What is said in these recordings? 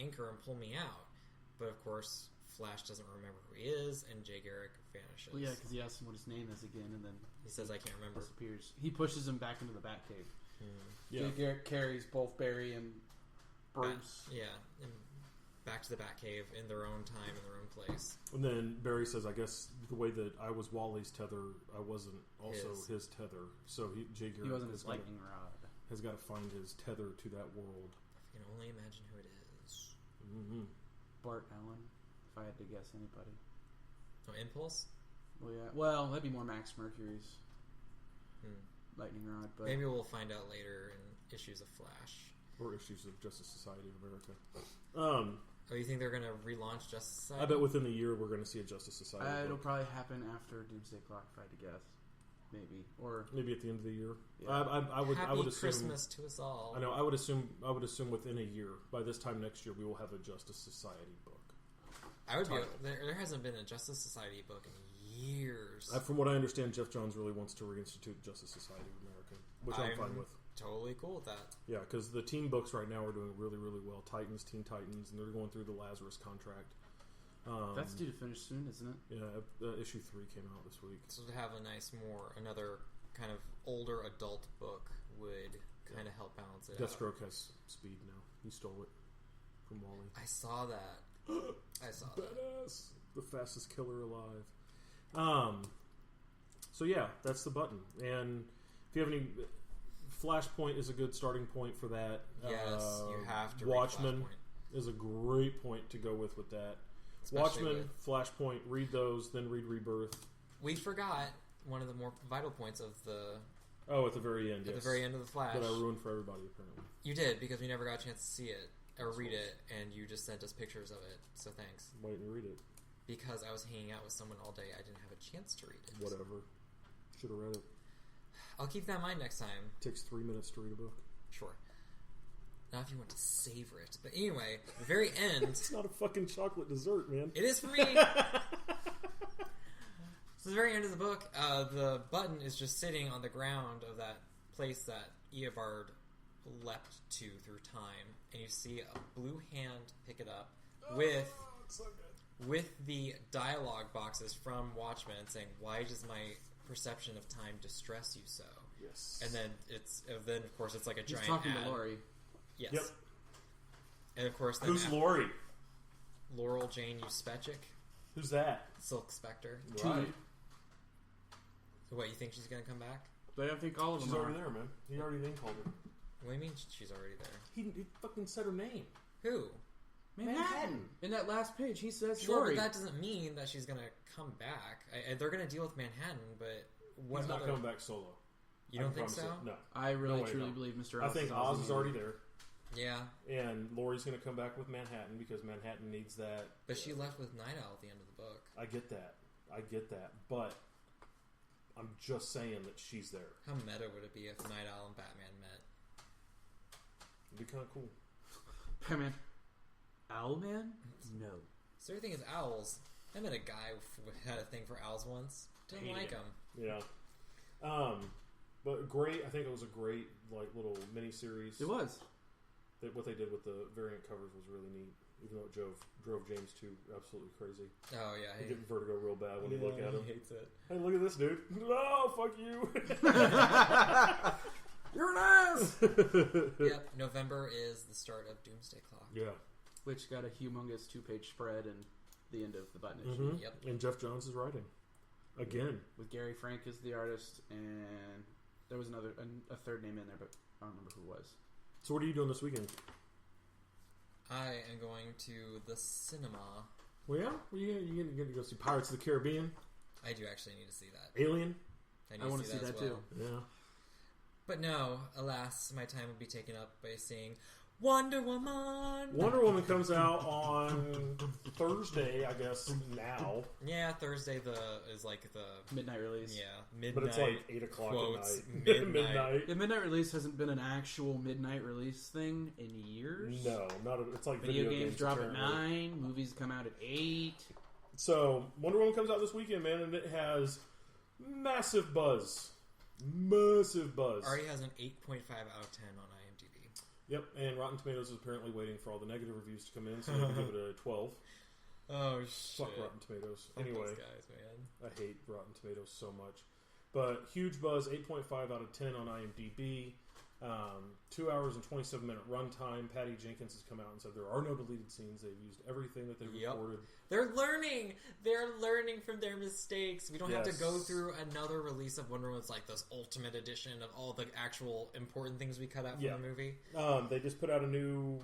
anchor and pull me out. But of course, Flash doesn't remember who he is, and Jay Garrick vanishes. Well, yeah, because he asks him what his name is again, and then he says, "I can't remember." Disappears. He pushes him back into the Batcave. Yeah. Jay Garrick carries both Barry and Bruce. And back to the Batcave in their own time, in their own place. And then Barry says, I guess the way that I was Wally's tether, I wasn't also his tether. So Jay Garrick He wasn't his lightning rod. Has got to find his tether to that world. I can only imagine who it is. Mm-hmm. Bart Allen, if I had to guess anybody. Oh, Impulse? Well, yeah. Well, that'd be more Max Mercury's lightning rod. But maybe we'll find out later in issues of Flash. Or issues of Justice Society of America. Oh, you think they're going to relaunch Justice Society? I bet within a year we're going to see a Justice Society. It'll probably happen after Doomsday Clock, if I had to guess. Maybe, or maybe at the end of the year. Yeah. I would assume Christmas to us all. I know. I would assume within a year. By this time next year, we will have a Justice Society book. I would be. There hasn't been a Justice Society book in years. From what I understand, Jeff Johns really wants to reinstitute Justice Society of America, which I'm fine with. Totally cool with that. Yeah, because the team books right now are doing really, really well. Titans, Teen Titans, and they're going through the Lazarus contract. That's due to finish soon, isn't it? Yeah, issue 3 came out this week. So to have another kind of older adult book would kind of help balance it out. Deathstroke has speed now. He stole it from Wally. I saw that. Badass. The fastest killer alive. So yeah, that's the button. And if you have any... Flashpoint is a good starting point for that. Yes, you have to. Watchmen is a great point to go with that. Especially Watchmen, Flashpoint, read those, then read Rebirth. We forgot one of the more vital points of the... Oh, at the very end, At the very end of the Flash. That I ruined for everybody, apparently. You did, because we never got a chance to see it, or read it, and you just sent us pictures of it, so thanks. Why didn't you read it? Because I was hanging out with someone all day, I didn't have a chance to read it. Whatever. Should have read it. I'll keep that in mind next time. Takes 3 minutes to read a book. Sure. Not if you want to savor it. But anyway, the very end... It's not a fucking chocolate dessert, man. It is for me! So the very end of the book, the button is just sitting on the ground of that place that Eobard leapt to through time. And you see a blue hand pick it up with... So good. With the dialogue boxes from Watchmen saying, "Why does my perception of time distress you so?" Yes. And then of course it's like a giant talking ad. to Laurie. Yes. Yep. And of course then Who's Laurie? Laurel Jane Uspechik, Who's that? Silk Spectre. Right. So what, you think she's gonna come back? But I think all of them She's are. already there, man. He already name called her. What do you mean she's already there? He fucking said her name. Who? Manhattan. In that last page, he says Sure, Laurie. but that doesn't mean that she's gonna come back. They're gonna deal with Manhattan, but what He's not other... coming back solo. You don't think so? No. I really No way, truly no. believe Mr. I Oz think Oz is already there. Yeah. And Laurie's going to come back with Manhattan because Manhattan needs that. But she left with Night Owl at the end of the book. I get that. But I'm just saying that she's there. How meta would it be if Night Owl and Batman met? It'd be kind of cool. Batman. Owlman? No. So everything is owls. I met a guy who had a thing for owls once. Didn't Hated like it. him. Yeah. But great. I think it was a great little mini series. It was. What they did with the variant covers was really neat. Even though it drove James to absolutely crazy. Oh yeah, He get vertigo real bad when you look at him. He hates it. Hey, look at this dude! Oh, fuck you! You're an ass! Yep, November is the start of Doomsday Clock. Yeah. Which got a humongous 2-page spread and the end of the button issue. Mm-hmm. Yep. And Jeff Johns is writing again With Gary Frank as the artist, and there was a third name in there, but I don't remember who it was. So what are you doing this weekend? I am going to the cinema. Well, yeah, you going to go see Pirates of the Caribbean, I do actually need to see that. Alien. I want to see that as well. too. Yeah. But no, alas, my time would be taken up by seeing Wonder Woman. Wonder Woman comes out on Thursday, I guess. Now, Yeah, Thursday is like the Midnight release. yeah midnight. but it's like 8 o'clock quotes, at night. midnight. The midnight release hasn't been an actual midnight release thing in years. No, not. It's like Video games drop apparently. at 9. Movies come out at 8. So Wonder Woman comes out this weekend, man, and it has massive buzz. Massive buzz. Already has an 8.5 out of 10 on IMDb. Yep, and Rotten Tomatoes is apparently waiting for all the negative reviews to come in, so they can give it a 12. Oh, shit. Fuck Rotten Tomatoes. Fuck Anyway, those guys, man. I hate Rotten Tomatoes so much. But huge buzz, 8.5 out of 10 on IMDb. 2 hours and 27-minute runtime. Patty Jenkins has come out and said there are no deleted scenes. They've used everything that they recorded. They're learning. They're learning from their mistakes. We don't have to go Yes. through another release of Wonder Woman. It's like this ultimate edition of all the actual important things we cut out from the movie. They just put out a new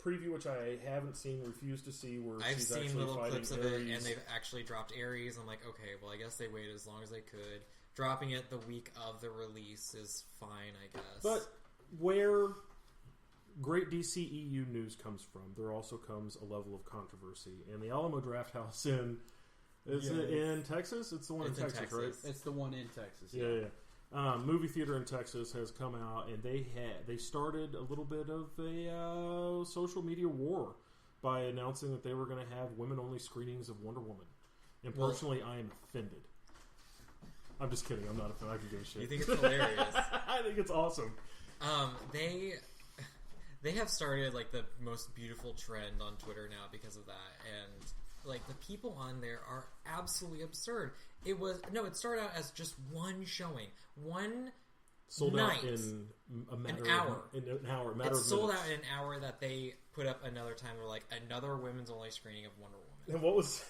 preview, which I haven't seen, refused to see, where I've she's seen actually little fighting clips of Ares. it, and they've actually dropped Ares. I'm like, okay, well, I guess they waited as long as they could. Dropping it the week of the release is fine, I guess. But where great DCEU news comes from, there also comes a level of controversy. And the Alamo Drafthouse in it in Texas? It's the one in Texas, right? It's the one in Texas. Yeah. Movie theater in Texas has come out, and they started a little bit of a social media war by announcing that they were going to have women-only screenings of Wonder Woman. And personally, I am offended. I'm just kidding. I'm not offended. I can give a shit. You think it's hilarious? I think it's awesome. They have started like the most beautiful trend on Twitter now because of that, and like the people on there are absolutely absurd. It started out as just one showing, one sold night, out in a matter an hour. It's sold out in an hour that they put up another time. They're like another women's only screening of Wonder Woman. And what was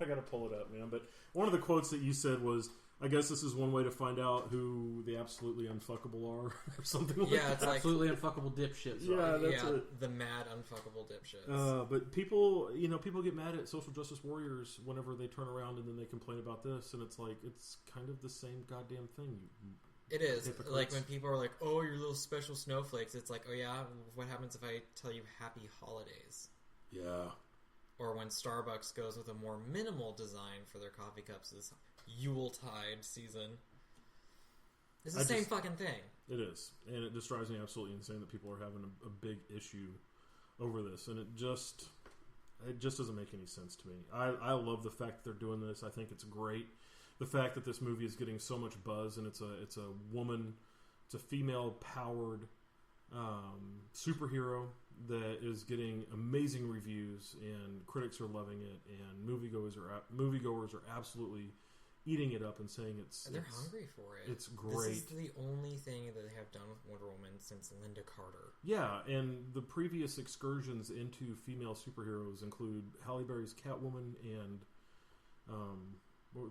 I gotta pull it up, man? But one of the quotes that you said was, I guess this is one way to find out who the absolutely unfuckable are, or something like that. It's like absolutely unfuckable dipshits. Yeah, that's it. The mad unfuckable dipshits. But people get mad at social justice warriors whenever they turn around and then they complain about this, and it's like, it's kind of the same goddamn thing. It is. Hypocrites. Like when people are like, oh, you're little special snowflakes, it's like, oh yeah, what happens if I tell you happy holidays? Yeah. Or when Starbucks goes with a more minimal design for their coffee cups this Yuletide season. It's the same fucking thing. It is. And it just drives me absolutely insane that people are having a big issue over this. And it just doesn't make any sense to me. I love the fact that they're doing this. I think it's great. The fact that this movie is getting so much buzz, and it's a female powered superhero that is getting amazing reviews, and critics are loving it, and moviegoers are absolutely eating it up and saying they're hungry for it. It's great. This is the only thing that they have done with Wonder Woman since Linda Carter. Yeah, and the previous excursions into female superheroes include Halle Berry's Catwoman, and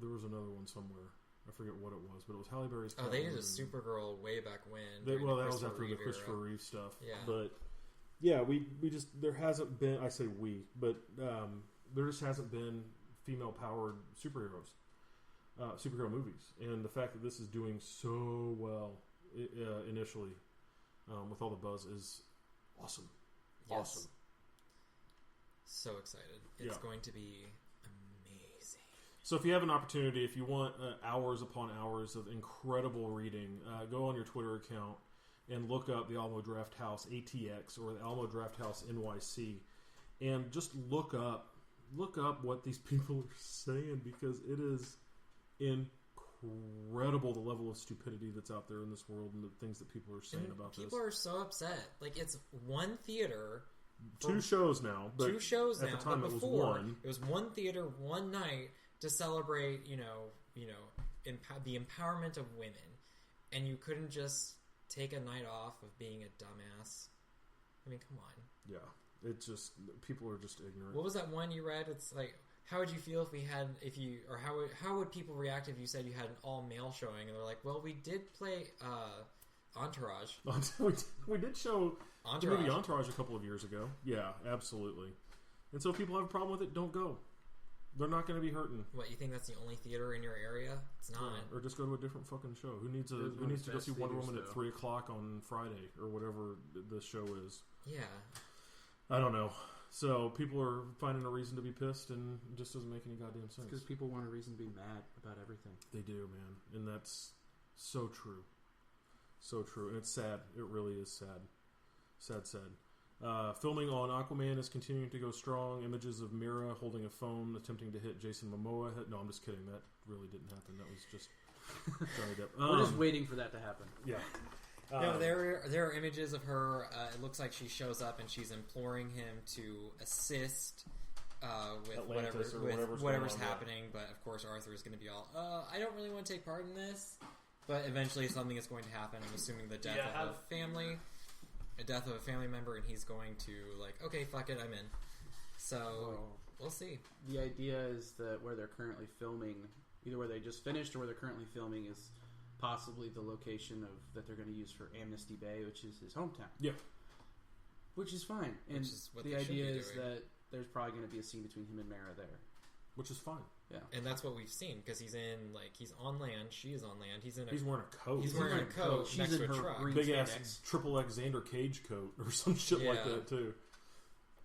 there was another one somewhere. I forget what it was, but it was Halle Berry's Catwoman. Oh, they did a Supergirl way back when. That was after the Christopher Reeve stuff. Yeah. But yeah, we just, there hasn't been, I say we, but there just hasn't been female powered superhero movies, and the fact that this is doing so well initially with all the buzz is awesome. Yes. Awesome. So excited. It's going to be amazing. So if you have an opportunity, if you want hours upon hours of incredible reading, go on your Twitter account and look up the Alamo Drafthouse ATX or the Alamo Drafthouse NYC, and just look up what these people are saying, because it is incredible the level of stupidity that's out there in this world and the things that people are saying about this. People are so upset. Like, it's one theater. Two shows now. But two shows now. At the time, but it was before, one. It was one theater, one night to celebrate, the empowerment of women, and you couldn't just take a night off of being a dumbass. I mean, come on. Yeah, it just, people are just ignorant. What was that one you read? It's like, how would you feel how would people react if you said you had an all male showing? And they're like, well, we did play Entourage. We did show Entourage. the movie Entourage a couple of years ago. Yeah, absolutely. And so people have a problem with it. Don't go. They're not going to be hurting. What, you think that's the only theater in your area? It's not. Yeah, or just go to a different fucking show. Who needs to go see Wonder Woman at 3 o'clock on Friday or whatever the show is? Yeah. I don't know. So people are finding a reason to be pissed, and it just doesn't make any goddamn sense. Because people want a reason to be mad about everything. They do, man. And that's so true. So true. And it's sad. It really is sad. Sad. Filming on Aquaman is continuing to go strong. Images of Mira holding a phone, attempting to hit Jason Momoa. No, I'm just kidding. That really didn't happen. That was just Johnny Depp. We're just waiting for that to happen. Yeah. No, there are images of her. It looks like she shows up and she's imploring him to assist with Atlantis whatever's going on, happening. But of course, Arthur is going to be all, I don't really want to take part in this. But eventually, something is going to happen. I'm assuming the death of a family member, and he's going to like, okay, fuck it, I'm in. So we'll see. The idea is that where they're currently filming, either where they just finished or where they're currently filming, is possibly the location that they're going to use for Amnesty Bay, which is his hometown. Yeah. Which is fine. And Which is what the they should idea be is doing. that there's probably going to be a scene between him and Mara there. Which is fine. Yeah. And that's what we've seen, because he's on land, she is on land, he's wearing a coat. He's wearing a coat She's next in to a her truck. green big ass spandex. triple Xander Cage coat or some shit like Yeah. that too.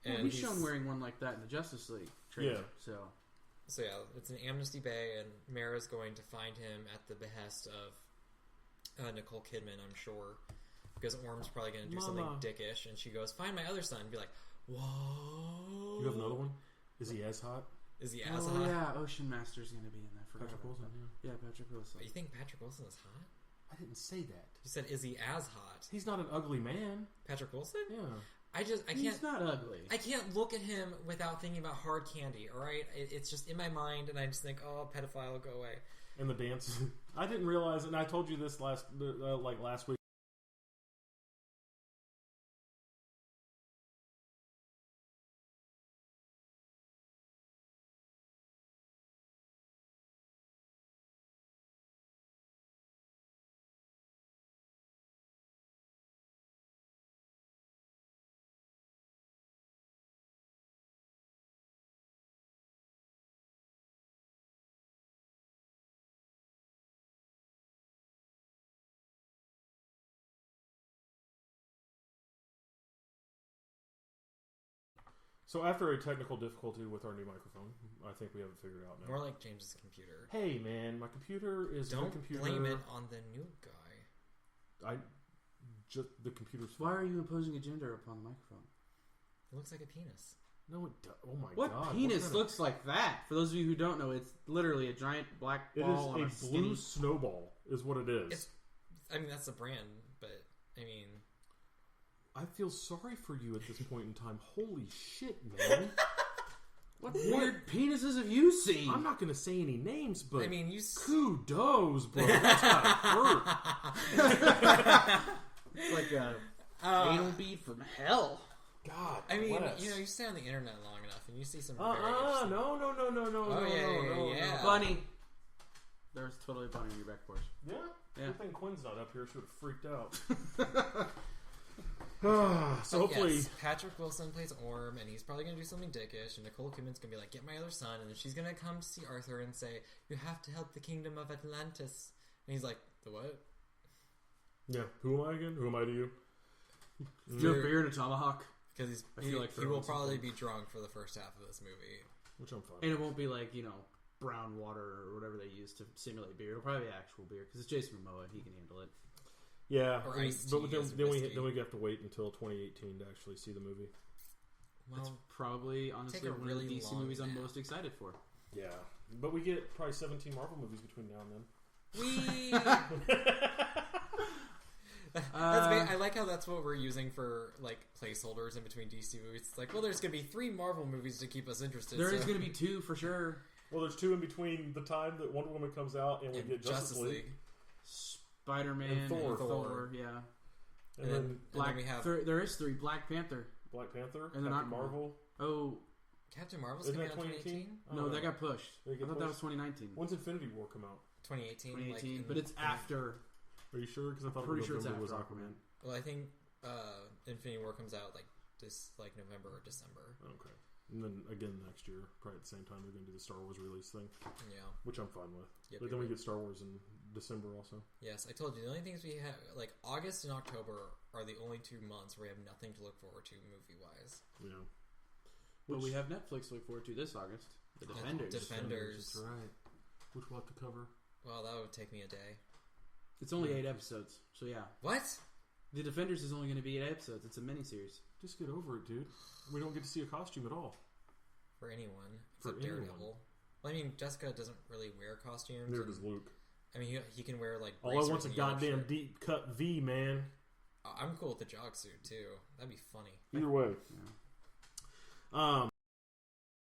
Well, And we've he's- shown wearing one like that in the Justice League trailer. Yeah. So yeah, it's an Amnesty Bay, and Mara's going to find him at the behest of Nicole Kidman, I'm sure, because Orm's probably going to do something Mama. dickish, and she goes, "Find my other son," and be like, "Whoa!" You have another one? Is he as hot? Is he as Oh hot? yeah, Ocean Master's going to be in that. Forgot Patrick about Wilson. that. Yeah, Patrick Wilson. You think Patrick Wilson is hot? I didn't say that. You said, "Is he as hot?" He's not an ugly man. Patrick Wilson? Yeah. I He's can't. not ugly. I can't look at him without thinking about hard candy. All right, it's just in my mind, and I just think, "Oh, pedophile, go away." And the dance. I didn't realize, and I told you this last week. So after a technical difficulty with our new microphone, I think we have it figured out now. More like James's computer. Hey man, my computer is Don't the computer. blame it on the new guy. The computer's. Why are you imposing a gender upon the microphone? It looks like a penis. No, it does. Oh my What god! penis kind looks like that? For those of you who don't know, it's literally a giant black It ball on a is a blue skinny. snowball, is what it is. I mean, that's the brand, but I mean, I feel sorry for you at this point in time. Holy shit, man! What weird penises have you seen? I'm not going to say any names, but I mean, you. kudos, bro. That's gotta hurt. It's like a anal bead from hell. God, I mean, bless. you stay on the internet long enough, and you see some. No. Oh, yeah. Bunny. There's totally a bunny on your back porch. Yeah? Yeah. Good thing Quinn's not up here. She would have freaked out. So hopefully... Yes, Patrick Wilson plays Orm, and he's probably going to do something dickish, and Nicole Kidman's going to be like, "Get my other son," and then she's going to come to see Arthur and say, "You have to help the kingdom of Atlantis." And he's like, "The what?" Yeah, who am I again? Who am I to you? Do you have beer and a tomahawk? Because I feel like he will throwing probably something. be drunk for the first half of this movie. Which I'm fine. And it won't be like, brown water or whatever they use to simulate beer. It'll probably be actual beer because it's Jason Momoa. He can handle it. Yeah, Or I mean, iced but tea then, as a then we whiskey. have to wait until 2018 to actually see the movie. It's Well, probably, honestly, take a one really of the DC long movies I'm nap. most excited for. Yeah, but we get probably 17 Marvel movies between now and then. I like how that's what we're using for like placeholders in between DC movies. It's like, well, there's going to be 3 Marvel movies to keep us interested. There so. is going to be 2 for sure. Well, there's 2 in between the time that Wonder Woman comes out and we And get Justice League. Spider-Man And Thor. Thor, yeah. And then Black. we have There is 3. Black Panther. Black Panther, And then Captain Aquaman. Marvel. Oh, Captain Marvel's Isn't coming that out in 2018? 2018. no, that got pushed. Did it I get thought that was pushed? 2019. When's Infinity War come out? 2018. 2018, like, but it's after. Are you sure? Because I thought Pretty sure it's November after was Aquaman. Well, I think Infinity War comes out like November or December. Okay. And then again next year, probably at the same time, they're going to do the Star Wars release thing, Yeah. which I'm fine with. Yep, But then we get Star Wars in December also. Yes, I told you the only things we have, like August and October, are the only 2 months where we have nothing to look forward to movie wise. Yeah. But we have Netflix to look forward to this August. The Defenders. Defenders. That's right. Which we'll have to cover. Well, that would take me a day. It's only 8 episodes, so yeah. What? The Defenders is only going to be 8 episodes. It's a miniseries. Just get over it, dude. We don't get to see a costume at all. For anyone For except anyone. Daredevil. Well, I mean, Jessica doesn't really wear costumes. Neither and- does Luke. I mean, he can wear like. All I bracers want's a and yellow goddamn shit. deep cut V, man. I'm cool with the jog suit too. That'd be funny. Either way. Yeah.